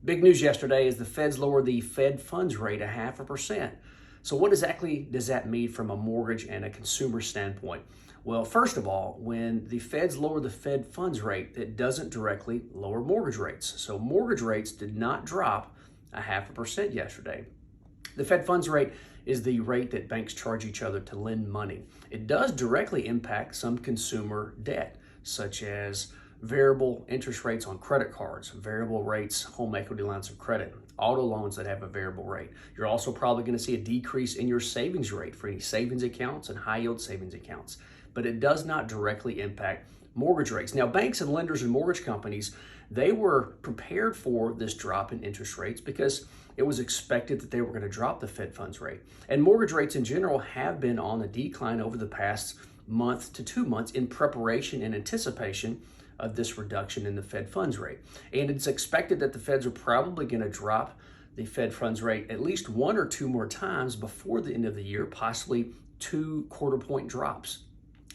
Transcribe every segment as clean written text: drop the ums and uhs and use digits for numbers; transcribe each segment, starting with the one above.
Big news yesterday is the Feds lowered the Fed funds rate 0.5%. So what exactly does that mean from a mortgage and a consumer standpoint? Well, first of all, when the Feds lower the Fed funds rate, it doesn't directly lower mortgage rates. So mortgage rates did not drop 0.5% yesterday. The Fed funds rate is the rate that banks charge each other to lend money. It does directly impact some consumer debt, such as variable interest rates on credit cards, variable rates, home equity lines of credit, auto loans that have a variable rate. You're also probably going to see a decrease in your savings rate for any savings accounts and high yield savings accounts, but it does not directly impact mortgage rates. Now, banks and lenders and mortgage companies, they were prepared for this drop in interest rates because it was expected that they were going to drop the Fed funds rate. And mortgage rates in general have been on a decline over the past month to 2 months in preparation and anticipation of this reduction in the Fed funds rate. And it's expected that the Feds are probably going to drop the Fed funds rate at least 1 or 2 more times before the end of the year, possibly 2 quarter-point drops.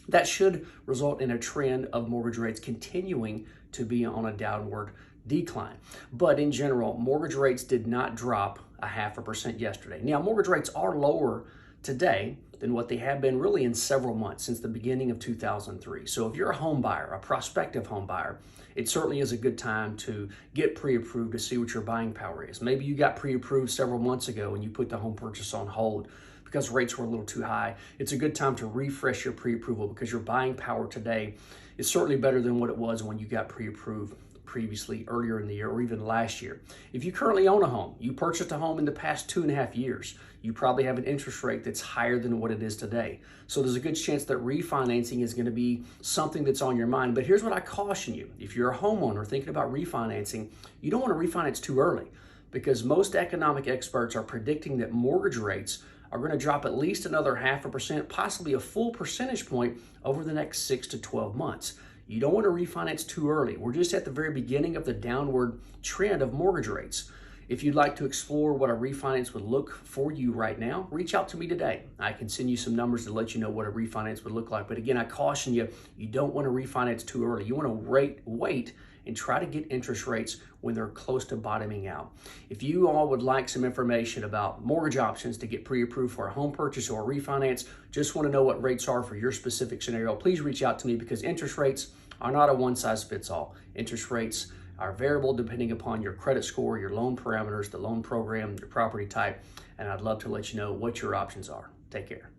That should result in a trend of mortgage rates continuing to be on a downward decline. But in general, mortgage rates did not drop 0.5% yesterday. Now, mortgage rates are lower today than what they have been really in several months since the beginning of 2003. So if you're a home buyer, a prospective home buyer, it certainly is a good time to get pre-approved to see what your buying power is. Maybe you got pre-approved several months ago and you put the home purchase on hold because rates were a little too high. It's a good time to refresh your pre-approval because your buying power today is certainly better than what it was when you got pre-approved previously earlier in the year or even last year. If you currently own a home, you purchased a home in the past 2.5 years, you probably have an interest rate that's higher than what it is today. So there's a good chance that refinancing is going to be something that's on your mind. But here's what I caution you. If you're a homeowner thinking about refinancing, you don't want to refinance too early because most economic experts are predicting that mortgage rates are going to drop at least another 0.5%, possibly a full percentage point over the next 6 to 12 months. You don't want to refinance too early. We're just at the very beginning of the downward trend of mortgage rates. If you'd like to explore what a refinance would look for you right now, reach out to me today. I can send you some numbers to let you know what a refinance would look like. But again, I caution you, you don't want to refinance too early. You want to wait and try to get interest rates when they're close to bottoming out. If you all would like some information about mortgage options to get pre-approved for a home purchase or a refinance, just want to know what rates are for your specific scenario, please reach out to me because interest rates are not a one-size-fits-all. Interest rates are variable depending upon your credit score, your loan parameters, the loan program, your property type, and I'd love to let you know what your options are. Take care.